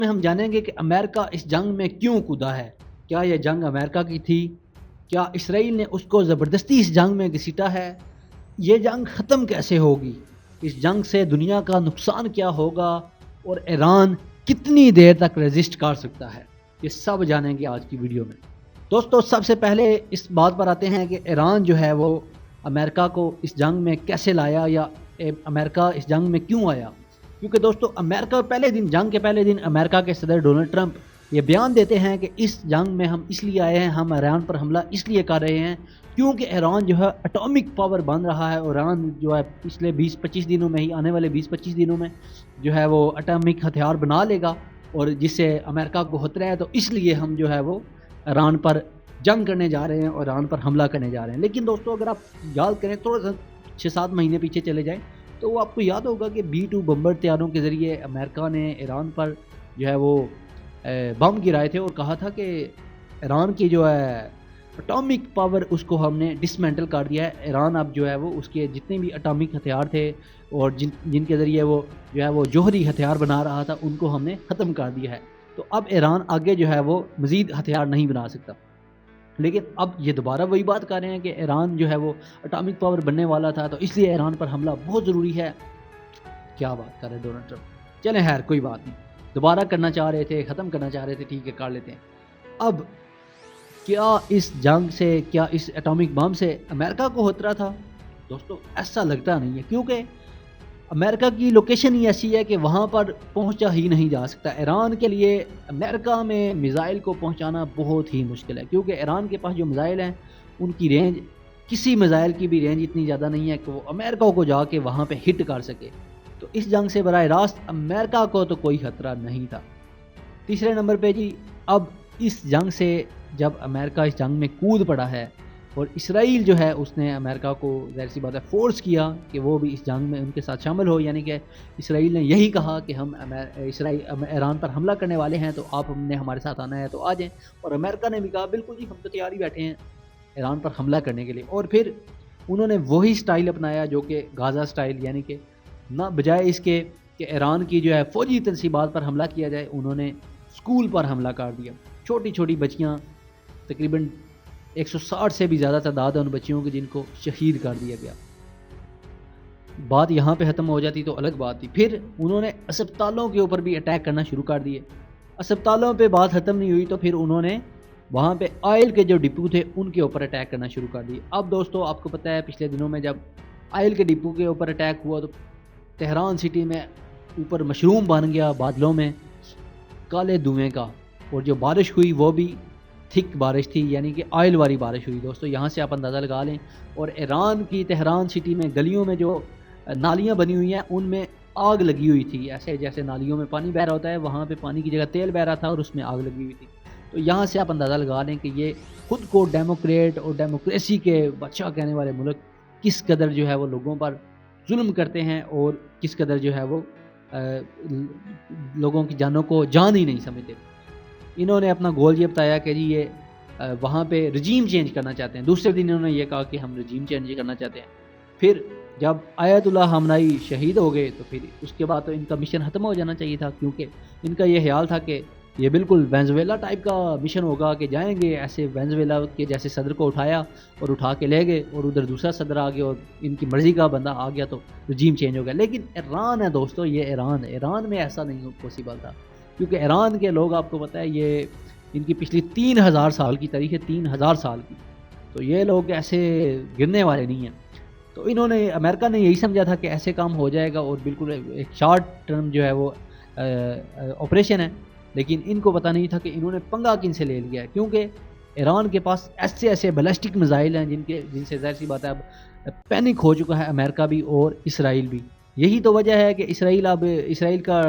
میں ہم جانیں گے کہ امریکہ اس جنگ میں کیوں کودا ہے. کیا یہ جنگ امریکہ کی تھی؟ کیا اسرائیل نے اس کو زبردستی اس جنگ میں گھسیٹا ہے؟ یہ جنگ ختم کیسے ہوگی؟ اس جنگ سے دنیا کا نقصان کیا ہوگا؟ اور ایران کتنی دیر تک ریزسٹ کر سکتا ہے؟ یہ سب جانیں گے آج کی ویڈیو میں. دوستو سب سے پہلے اس بات پر آتے ہیں کہ ایران جو ہے وہ امریکہ کو اس جنگ میں کیسے لایا یا امریکہ اس جنگ میں کیوں آیا. کیونکہ دوستو امریکہ جنگ کے پہلے دن امریکہ کے صدر ڈونلڈ ٹرمپ یہ بیان دیتے ہیں کہ اس جنگ میں ہم اس لیے آئے ہیں, ہم ایران پر حملہ اس لیے کر رہے ہیں کیونکہ ایران جو ہے اٹامک پاور بن رہا ہے. ایران جو ہے پچھلے 20-25 دنوں میں ہی, آنے والے 20-25 دنوں میں جو ہے وہ اٹامک ہتھیار بنا لے گا, اور جس سے امریکہ کو خطرہ ہے. تو اس لیے ہم جو ہے وہ ایران پر جنگ کرنے جا رہے ہیں اور ایران پر حملہ کرنے جا رہے ہیں. لیکن دوستو اگر آپ یاد کریں تھوڑا سا 6-7 مہینے پیچھے چلے جائیں تو وہ آپ کو یاد ہوگا کہ B-2 بمبر طیاروں کے ذریعے امریکہ نے ایران پر جو ہے وہ بم گرائے تھے اور کہا تھا کہ ایران کی جو ہے اٹامک پاور اس کو ہم نے ڈسمینٹل کر دیا ہے. ایران اب جو ہے وہ اس کے جتنے بھی اٹامک ہتھیار تھے اور جن کے ذریعے وہ جو ہے وہ جوہری ہتھیار بنا رہا تھا ان کو ہم نے ختم کر دیا ہے. تو اب ایران آگے جو ہے وہ مزید ہتھیار نہیں بنا سکتا. لیکن اب یہ دوبارہ وہی بات کر رہے ہیں کہ ایران جو ہے وہ اٹامک پاور بننے والا تھا, تو اس لیے ایران پر حملہ بہت ضروری ہے. کیا بات کر رہے ڈونلڈ ٹرمپ. چلیں خیر کوئی بات نہیں, دوبارہ کرنا چاہ رہے تھے, ختم کرنا چاہ رہے تھے, ٹھیک ہے کر لیتے ہیں. اب کیا اس جنگ سے, کیا اس اٹامک بم سے امریکہ کو خطرہ تھا؟ دوستو ایسا لگتا نہیں ہے, کیونکہ امریکہ کی لوکیشن ہی ایسی ہے کہ وہاں پر پہنچا ہی نہیں جا سکتا. ایران کے لیے امریکہ میں میزائل کو پہنچانا بہت ہی مشکل ہے, کیونکہ ایران کے پاس جو میزائل ہیں ان کی رینج, کسی میزائل کی بھی رینج اتنی زیادہ نہیں ہے کہ وہ امریکہ کو جا کے وہاں پہ ہٹ کر سکے. تو اس جنگ سے براہ راست امریکہ کو تو کوئی خطرہ نہیں تھا. تیسرے نمبر پہ جی, اب اس جنگ سے جب امریکہ اس جنگ میں کود پڑا ہے اور اسرائیل جو ہے اس نے امریکہ کو ظاہر سی بات ہے فورس کیا کہ وہ بھی اس جنگ میں ان کے ساتھ شامل ہو, یعنی کہ اسرائیل نے یہی کہا کہ ہم ایران پر حملہ کرنے والے ہیں تو آپ نے ہمارے ساتھ آنا ہے تو آ جائیں. اور امریکہ نے بھی کہا بالکل جی ہم تو تیار ہی بیٹھے ہیں ایران پر حملہ کرنے کے لیے. اور پھر انہوں نے وہی سٹائل اپنایا جو کہ غازہ سٹائل, یعنی کہ نہ بجائے اس کے کہ ایران کی جو ہے فوجی تنصیبات پر حملہ کیا جائے, انہوں نے اسکول پر حملہ کر دیا. چھوٹی چھوٹی بچیاں, تقریباً 160 سے بھی زیادہ تعداد ہے ان بچیوں کی جن کو شہید کر دیا گیا. بات یہاں پہ ختم ہو جاتی تو الگ بات تھی. پھر انہوں نے اسپتالوں کے اوپر بھی اٹیک کرنا شروع کر دیے. اسپتالوں پہ بات ختم نہیں ہوئی تو پھر انہوں نے وہاں پہ آئل کے جو ڈپو تھے ان کے اوپر اٹیک کرنا شروع کر دیے. اب دوستو آپ کو پتہ ہے پچھلے دنوں میں جب آئل کے ڈپو کے اوپر اٹیک ہوا تو تہران سٹی میں اوپر مشروم بن گیا بادلوں میں کالے دھوئیں کا, اور جو بارش ہوئی وہ بھی تھک بارش تھی, یعنی کہ آئل والی بارش ہوئی. دوستو یہاں سے آپ اندازہ لگا لیں. اور ایران کی تہران سٹی میں گلیوں میں جو نالیاں بنی ہوئی ہیں ان میں آگ لگی ہوئی تھی, ایسے جیسے نالیوں میں پانی بہ رہا ہوتا ہے وہاں پہ پانی کی جگہ تیل بہ رہا تھا اور اس میں آگ لگی ہوئی تھی. تو یہاں سے آپ اندازہ لگا لیں کہ یہ خود کو ڈیموکریٹ اور ڈیموکریسی کے بادشاہ کہنے والے ملک کس قدر جو ہے وہ لوگوں پر ظلم کرتے ہیں اور کس قدر جو ہے وہ لوگوں کی جانوں کو جان ہی نہیں سمجھتے. انہوں نے اپنا گول یہ بتایا کہ جی یہ وہاں پہ رجیم چینج کرنا چاہتے ہیں. دوسرے دن انہوں نے یہ کہا کہ ہم رجیم چینج کرنا چاہتے ہیں. پھر جب آیت اللہ خامنائی شہید ہو گئے تو پھر اس کے بعد تو ان کا مشن ختم ہو جانا چاہیے تھا, کیونکہ ان کا یہ خیال تھا کہ یہ بالکل وینزویلا ٹائپ کا مشن ہوگا کہ جائیں گے ایسے وینزویلا کے جیسے صدر کو اٹھایا اور اٹھا کے لے گئے اور ادھر دوسرا صدر آ گیا اور ان کی مرضی کا بندہ آ گیا تو رجیم چینج ہو گیا. لیکن ایران ہے دوستو, یہ ایران میں ایسا نہیں پاسبل تھا, کیونکہ ایران کے لوگ آپ کو پتہ ہے یہ ان کی پچھلی 3000 سال کی تاریخ ہے, 3000 سال کی, تو یہ لوگ ایسے گرنے والے نہیں ہیں. تو انہوں نے امریکہ نے یہی سمجھا تھا کہ ایسے کام ہو جائے گا اور بالکل ایک شارٹ ٹرم جو ہے وہ آپریشن ہے. لیکن ان کو پتہ نہیں تھا کہ انہوں نے پنگا کن سے لے لیا ہے, کیونکہ ایران کے پاس ایسے بیلسٹک میزائل ہیں جن سے ظاہر سی بات ہے اب پینک ہو چکا ہے امریکہ بھی اور اسرائیل بھی. یہی تو وجہ ہے کہ اسرائیل کا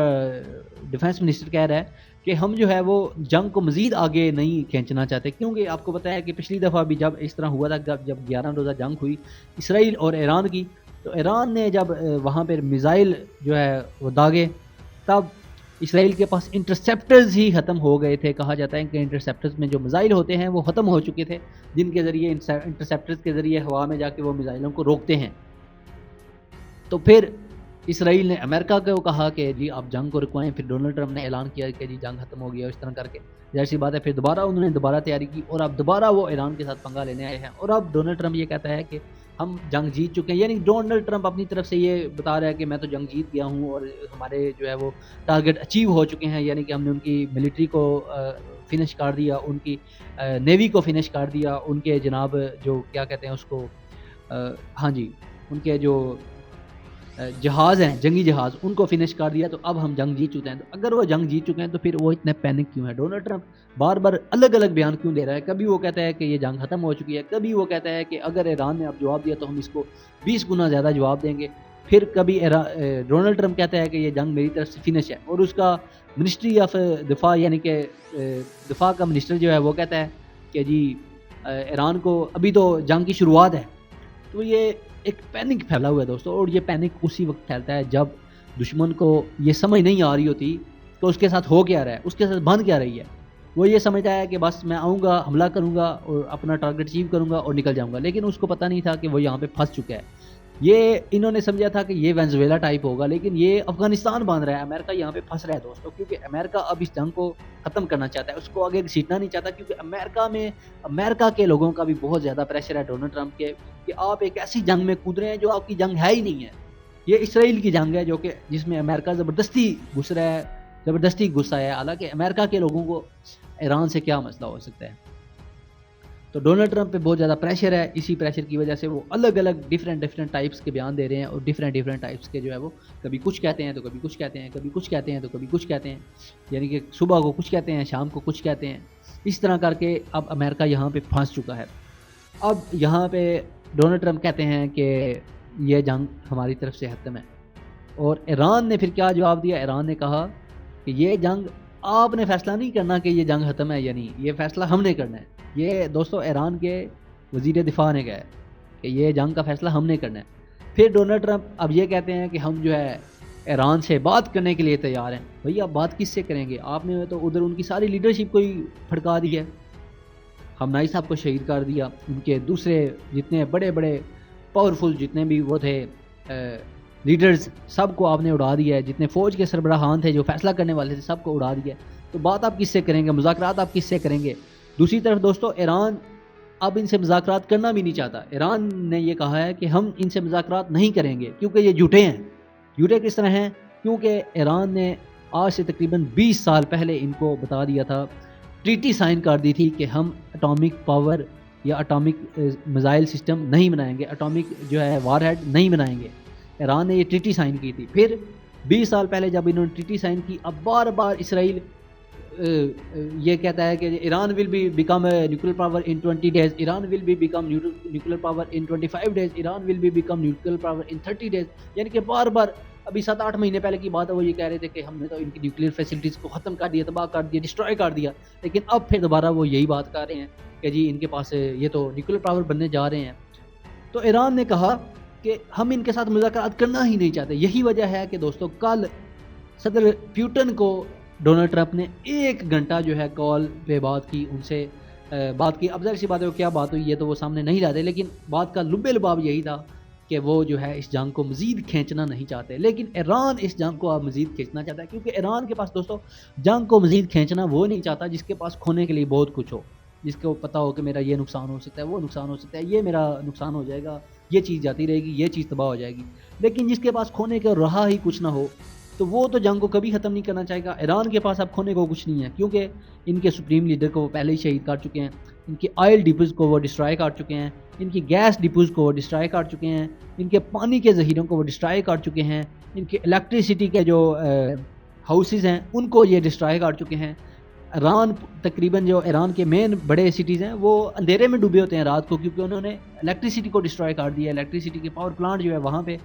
ڈیفنس منسٹر کہہ رہا ہے کہ ہم جو ہے وہ جنگ کو مزید آگے نہیں کھینچنا چاہتے, کیونکہ آپ کو پتہ ہے کہ پچھلی دفعہ بھی جب اس طرح ہوا تھا جب 11 روزہ جنگ ہوئی اسرائیل اور ایران کی, تو ایران نے جب وہاں پہ میزائل جو ہے وہ داغے تب اسرائیل کے پاس انٹرسیپٹرز ہی ختم ہو گئے تھے. کہا جاتا ہے کہ انٹرسیپٹرز میں جو میزائل ہوتے ہیں وہ ختم ہو چکے تھے, جن کے ذریعے انٹرسیپٹرز کے ذریعے ہوا میں جا کے وہ میزائلوں کو روکتے ہیں. تو پھر اسرائیل نے امریکہ کو کہا کہ جی آپ جنگ کو رکوائیں، پھر ڈونلڈ ٹرمپ نے اعلان کیا کہ جی جنگ ختم ہو گیا، اس طرح کر کے ظاہر سی بات ہے پھر دوبارہ انہوں نے دوبارہ تیاری کی، اور اب دوبارہ وہ ایران کے ساتھ پنگا لینے آئے ہیں، اور اب ڈونلڈ ٹرمپ یہ کہتا ہے کہ ہم جنگ جیت چکے ہیں، یعنی ڈونلڈ ٹرمپ اپنی طرف سے یہ بتا رہا ہے کہ میں تو جنگ جیت گیا ہوں، اور ہمارے جو ہے وہ ٹارگٹ اچیو ہو چکے ہیں، یعنی کہ ہم نے ان کی ملٹری کو فنش کر دیا، ان کی نیوی کو فنش کر دیا، ان کے جناب جو کیا کہتے ہیں اس کو ہاں جی ان کے جو جہاز ہیں جنگی جہاز ان کو فنش کر دیا، تو اب ہم جنگ جیت چکے ہیں۔ تو اگر وہ جنگ جیت چکے ہیں تو پھر وہ اتنے پینک کیوں ہے؟ ڈونلڈ ٹرمپ بار بار الگ الگ بیان کیوں دے رہا ہے؟ کبھی وہ کہتا ہے کہ یہ جنگ ختم ہو چکی ہے، کبھی وہ کہتا ہے کہ اگر ایران نے اب جواب دیا تو ہم اس کو 20 گنا زیادہ جواب دیں گے، پھر کبھی ڈونلڈ ٹرمپ کہتا ہے کہ یہ جنگ میری طرف سے فنش ہے، اور اس کا منسٹری آف دفاع یعنی کہ دفاع کا منسٹر جو ہے وہ کہتا ہے کہ جی ایران کو ابھی تو جنگ کی شروعات ہے۔ تو یہ ایک پینک پھیلا ہوا ہے دوستوں، اور یہ پینک اسی وقت پھیلتا ہے جب دشمن کو یہ سمجھ نہیں آ رہی ہوتی کہ اس کے ساتھ ہو کیا رہا ہے، اس کے ساتھ بن کیا رہی ہے۔ وہ یہ سمجھتا ہے کہ بس میں آؤں گا، حملہ کروں گا اور اپنا ٹارگٹ اچیو کروں گا اور نکل جاؤں گا، لیکن اس کو پتہ نہیں تھا کہ وہ یہاں پہ پھنس چکا ہے۔ یہ انہوں نے سمجھا تھا کہ یہ وینزویلا ٹائپ ہوگا، لیکن یہ افغانستان باندھ رہا ہے۔ امریکہ یہاں پہ پھنس رہا ہے دوستوں، کیونکہ امریکہ اب اس جنگ کو ختم کرنا چاہتا ہے، اس کو آگے گھسیٹنا نہیں چاہتا، کیونکہ امریکہ کے لوگوں کا بھی بہت زیادہ پریشر ہے ڈونلڈ ٹرمپ کے کہ آپ ایک ایسی جنگ میں کود رہے ہیں جو آپ کی جنگ ہے ہی نہیں ہے۔ یہ اسرائیل کی جنگ ہے جو کہ جس میں امریکہ زبردستی گھس رہا ہے، زبردستی غصہ ہے، حالانکہ امریکہ کے لوگوں کو ایران سے کیا مسئلہ ہو سکتا ہے۔ تو ڈونلڈ ٹرمپ پہ بہت زیادہ پریشر ہے، اسی پریشر کی وجہ سے وہ الگ الگ ڈیفرنٹ ٹائپس کے بیان دے رہے ہیں، اور ڈیفرنٹ ٹائپس کے جو ہے وہ کبھی کچھ کہتے ہیں تو کبھی کچھ کہتے ہیں، کبھی کچھ کہتے ہیں تو کبھی کچھ کہتے ہیں، یعنی کہ صبح کو کچھ کہتے ہیں، شام کو کچھ کہتے ہیں، اس طرح کر کے اب امریکہ یہاں پہ پھنس چکا ہے۔ اب یہاں پہ ڈونلڈ ٹرمپ کہتے ہیں کہ یہ جنگ ہماری طرف سے ختم ہے، اور ایران نے پھر کیا جواب دیا؟ ایران نے کہا کہ یہ جنگ آپ نے فیصلہ نہیں کرنا کہ یہ جنگ ختم ہے یا نہیں، یہ فیصلہ ہم نے کرنا ہے۔ یہ دوستو ایران کے وزیر دفاع نے کہا ہے کہ یہ جنگ کا فیصلہ ہم نے کرنا ہے۔ پھر ڈونلڈ ٹرمپ اب یہ کہتے ہیں کہ ہم جو ہے ایران سے بات کرنے کے لیے تیار ہیں۔ بھئی آپ بات کس سے کریں گے؟ آپ نے تو ادھر ان کی ساری لیڈرشپ کو ہی پھڑکا دی ہے، خامنائی صاحب کو شہید کر دیا، ان کے دوسرے جتنے بڑے بڑے پاورفل جتنے بھی وہ تھے لیڈرز سب کو آپ نے اڑا دیا ہے، جتنے فوج کے سربراہان تھے جو فیصلہ کرنے والے تھے سب کو اڑا دیا ہے۔ تو بات آپ کس سے کریں گے؟ مذاکرات آپ کس سے کریں گے؟ دوسری طرف دوستو ایران اب ان سے مذاکرات کرنا بھی نہیں چاہتا۔ ایران نے یہ کہا ہے کہ ہم ان سے مذاکرات نہیں کریں گے کیونکہ یہ جھوٹے ہیں۔ جھوٹے کس طرح ہیں؟ کیونکہ ایران نے آج سے تقریباً 20 سال پہلے ان کو بتا دیا تھا، ٹریٹی سائن کر دی تھی کہ ہم اٹامک پاور یا اٹامک میزائل سسٹم نہیں بنائیں گے، اٹامک جو ہے وار ہیڈ نہیں بنائیں گے۔ ایران نے یہ ٹریٹی سائن کی تھی۔ پھر 20 سال پہلے جب انہوں نے ٹریٹی سائن کی، اب بار بار اسرائیل یہ کہتا ہے کہ Iran will be become nuclear power in 20 days، Iran will be become nuclear power in 25 days، Iran will be become nuclear power in 30 days، یعنی کہ بار بار ابھی 7-8 مہینے پہلے کی بات ہے، وہ یہ کہہ رہے تھے کہ ہم نے تو ان کی نیوکلیر فیسلٹیز کو ختم کر دیا، تباہ کر دیا، ڈسٹرائے کر دیا، لیکن اب پھر دوبارہ وہ یہی بات کر رہے ہیں کہ جی ان کے پاس یہ تو نیوکلیر پاور بننے جا رہے ہیں۔ تو ایران نے کہا کہ ہم ان کے ساتھ مذاکرات کرنا ہی نہیں چاہتے۔ یہی وجہ ہے کہ دوستو کل صدر پیوٹن کو ڈونلڈ ٹرمپ نے 1 گھنٹہ جو ہے کال پہ بات کی، ان سے بات کی۔ اب ظاہر سی بات ہے وہ کیا بات ہوئی یہ تو وہ سامنے نہیں لاتے، لیکن بات کا لب لباب یہی تھا کہ وہ جو ہے اس جنگ کو مزید کھینچنا نہیں چاہتے، لیکن ایران اس جنگ کو اب مزید کھینچنا چاہتا ہے، کیونکہ ایران کے پاس دوستو جنگ کو مزید کھینچنا وہ نہیں چاہتا جس کے پاس کھونے کے لیے بہت کچھ ہو، جس کو پتا ہو کہ میرا یہ نقصان ہو سکتا ہے، وہ نقصان ہو سکتا ہے، یہ میرا نقصان ہو جائے گا، یہ چیز جاتی رہے گی، یہ چیز تباہ ہو جائے گی۔ لیکن جس کے پاس کھونے کا رہا ہی کچھ نہ ہو تو وہ تو جنگ کو کبھی ختم نہیں کرنا چاہے گا۔ ایران کے پاس اب کھونے کو کچھ نہیں ہے، کیونکہ ان کے سپریم لیڈر کو وہ پہلے ہی شہید کر چکے ہیں، ان کی آئل ڈپوز کو وہ ڈسٹرائے کر چکے ہیں، ان کی گیس ڈپوز کو وہ ڈسٹرائے کر چکے ہیں، ان کے پانی کے ذخیروں کو وہ ڈسٹرائے کر چکے ہیں، ان کے الیکٹریسٹی کے جو ہاؤسز ہیں ان کو یہ ڈسٹرائے کر چکے ہیں۔ ایران تقریباً جو ایران کے مین بڑے سٹیز ہیں وہ اندھیرے میں ڈوبے ہوتے ہیں رات کو، کیونکہ انہوں نے الیکٹریسٹی کو ڈسٹرائے کر دیا، الیکٹریسٹی کے پاور پلانٹ جو ہے وہاں پہ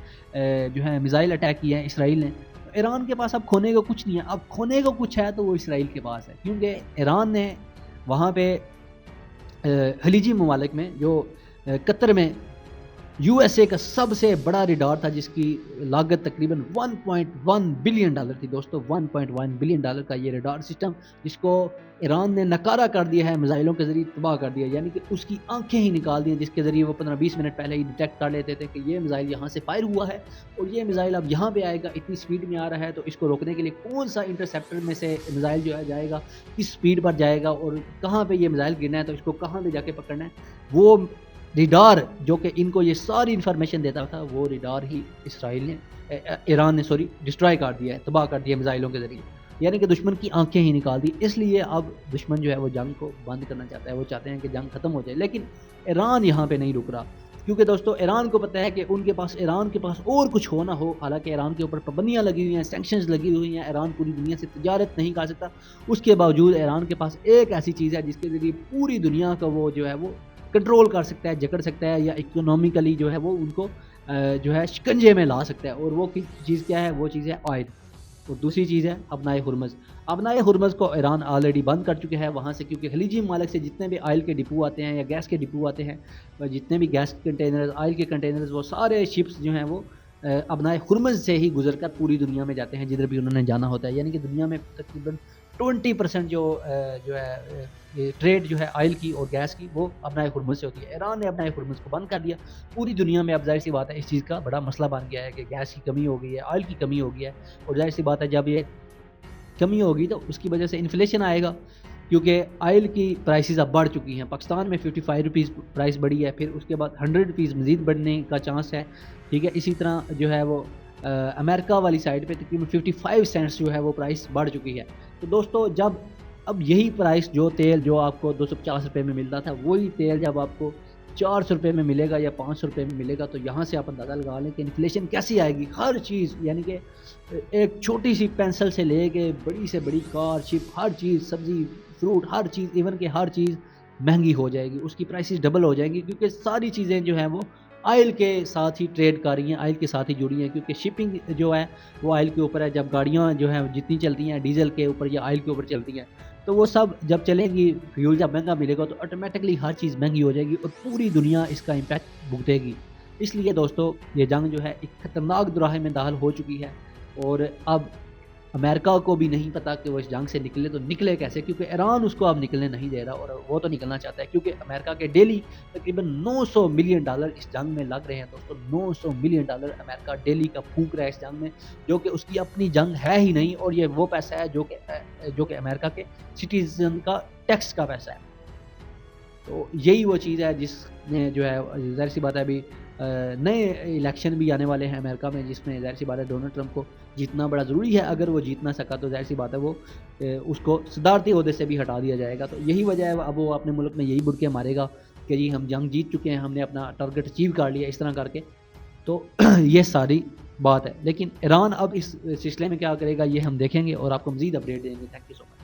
جو ہے میزائل اٹیک کیا ہے اسرائیل نے۔ ایران کے پاس اب کھونے کو کچھ نہیں ہے، اب کھونے کو کچھ ہے تو وہ اسرائیل کے پاس ہے، کیونکہ ایران نے وہاں پہ خلیجی ممالک میں جو قطر میں یو ایس اے کا سب سے بڑا ریڈار تھا جس کی لاگت تقریباً 1.1 بلین ڈالر تھی دوستو، 1.1 بلین ڈالر کا یہ ریڈار سسٹم، جس کو ایران نے نکارہ کر دیا ہے، میزائلوں کے ذریعے تباہ کر دیا، یعنی کہ اس کی آنکھیں ہی نکال دی ہیں، جس کے ذریعے وہ 15-20 منٹ پہلے ہی ڈیٹیکٹ کر لیتے تھے کہ یہ میزائل یہاں سے فائر ہوا ہے اور یہ میزائل اب یہاں پہ آئے گا، اتنی سپیڈ میں آ رہا ہے، تو اس کو روکنے کے لیے کون سا انٹرسیپٹر میں سے میزائل جو ہے جائے گا، کس سپیڈ پر جائے گا اور کہاں پہ یہ میزائل گرنا ہے، تو اس کو کہاں پہ جا کے پکڑنا ہے، وہ ریڈار جو کہ ان کو یہ ساری انفارمیشن دیتا تھا، وہ ریڈار ہی ایران نے ڈسٹرائے کر دیا ہے، تباہ کر دیا میزائلوں کے ذریعے، یعنی کہ دشمن کی آنکھیں ہی نکال دی۔ اس لیے اب دشمن جو ہے وہ جنگ کو بند کرنا چاہتا ہے، وہ چاہتے ہیں کہ جنگ ختم ہو جائے، لیکن ایران یہاں پہ نہیں رک رہا، کیونکہ دوستو ایران کو پتہ ہے کہ ایران کے پاس اور کچھ ہو نہ ہو، حالانکہ ایران کے اوپر پابندیاں لگی ہوئی ہیں، سینکشنز لگی ہوئی ہیں، ایران پوری دنیا سے تجارت نہیں کر سکتا، اس کے باوجود ایران کے پاس ایک ایسی چیز ہے جس کے ذریعے پوری دنیا کا وہ جو ہے وہ کنٹرول کر سکتا ہے، جکڑ سکتا ہے، یا اکنومیکلی جو ہے وہ ان کو جو ہے شکنجے میں لا سکتا ہے، اور وہ چیز کیا ہے؟ وہ چیز ہے آئل، اور دوسری چیز ہے ابنائے ہرمز۔ ابنائے ہرمز کو ایران آلریڈی بند کر چکے ہیں وہاں سے، کیونکہ خلیجی ممالک سے جتنے بھی آئل کے ڈپو آتے ہیں یا گیس کے ڈپو آتے ہیں، جتنے بھی گیس کنٹینرز، آئل کے کنٹینرز، وہ سارے شپس جو ہیں وہ ابنائے ہرمز سے ہی گزر کر پوری دنیا میں جاتے ہیں جدھر بھی انہوں نے جانا ہوتا ہے، یعنی کہ دنیا میں تقریباً 20% جو ہے ٹریڈ جو ہے آئل کی اور گیس کی، وہ ابنائے ہرمز سے ہوتی ہے۔ ایران نے ابنائے ہرمز کو بند کر دیا پوری دنیا میں، اب ظاہر سی بات ہے اس چیز کا بڑا مسئلہ بن گیا ہے کہ گیس کی کمی ہو گئی ہے، آئل کی کمی ہو گئی ہے، اور ظاہر سی بات ہے جب یہ کمی ہوگی تو اس کی وجہ سے انفلیشن آئے گا، کیونکہ آئل کی پرائسز اب بڑھ چکی ہیں، پاکستان میں 55 روپیز پرائس بڑھی ہے، پھر اس کے بعد 100 روپیز مزید بڑھنے کا چانس ہے، ٹھیک ہے، اسی طرح جو ہے وہ امریکہ والی سائڈ پہ تقریباً 55 سینٹس جو ہے وہ پرائس بڑھ چکی ہے۔ تو دوستو جب اب یہی پرائس جو تیل جو آپ کو 250 روپے میں ملتا تھا، وہی تیل جب آپ کو 400 روپے میں ملے گا یا 500 روپے میں ملے گا، تو یہاں سے آپ اندازہ لگا لیں کہ انفلیشن کیسی آئے گی۔ ہر چیز، یعنی کہ ایک چھوٹی سی پینسل سے لے کے بڑی سے بڑی کار، شپ، ہر چیز، سبزی، فروٹ، ہر چیز، ایون کہ ہر چیز مہنگی ہو جائے گی، اس کی پرائسز ڈبل ہو جائیں گی، کیونکہ ساری چیزیں جو ہیں وہ آئل کے ساتھ ہی ٹریڈ کر رہی ہیں، آئل کے ساتھ ہی جڑی ہیں، کیونکہ شپنگ جو ہے وہ آئل کے اوپر ہے۔ جب گاڑیاں جو ہیں جتنی چلتی ہیں ڈیزل کے اوپر یا آئل کے اوپر چلتی ہیں، تو وہ سب جب چلیں گی، فیول جب مہنگا ملے گا تو آٹومیٹکلی ہر چیز مہنگی ہو جائے گی اور پوری دنیا اس کا امپیکٹ بھگتے گی۔ اس لیے دوستو یہ جنگ جو ہے ایک خطرناک دوراہے میں داخل ہو چکی ہے، اور اب امریکہ کو بھی نہیں پتا کہ وہ اس جنگ سے نکلے تو نکلے کیسے، کیونکہ ایران اس کو اب نکلنے نہیں دے رہا، اور وہ تو نکلنا چاہتا ہے، کیونکہ امریکہ کے ڈیلی تقریباً 900 ملین ڈالر اس جنگ میں لگ رہے ہیں دوستو، 900 ملین ڈالر امریکہ ڈیلی کا پھونک رہا ہے اس جنگ میں، جو کہ اس کی اپنی جنگ ہے ہی نہیں، اور یہ وہ پیسہ ہے جو کہ امریکہ کے سٹیزن کا ٹیکس کا پیسہ ہے۔ تو یہی وہ چیز ہے جس نے جو ہے، ظاہر سی بات ہے ابھی نئے الیکشن بھی آنے والے ہیں امریکہ میں، جس میں ظاہر سی بات ہے ڈونلڈ ٹرمپ کو جیتنا بڑا ضروری ہے، اگر وہ جیت نہ سکا تو ظاہر سی بات ہے وہ اس کو صدارتی عہدے سے بھی ہٹا دیا جائے گا، تو یہی وجہ ہے اب وہ اپنے ملک میں یہی بڑکے مارے گا کہ جی ہم جنگ جیت چکے ہیں، ہم نے اپنا ٹارگٹ اچیو کر لیا، اس طرح کر کے، تو یہ ساری بات ہے۔ لیکن ایران اب اس سلسلے میں کیا کرے گا یہ ہم دیکھیں گے اور آپ کو مزید اپڈیٹ دیں گے۔ Thank you so much.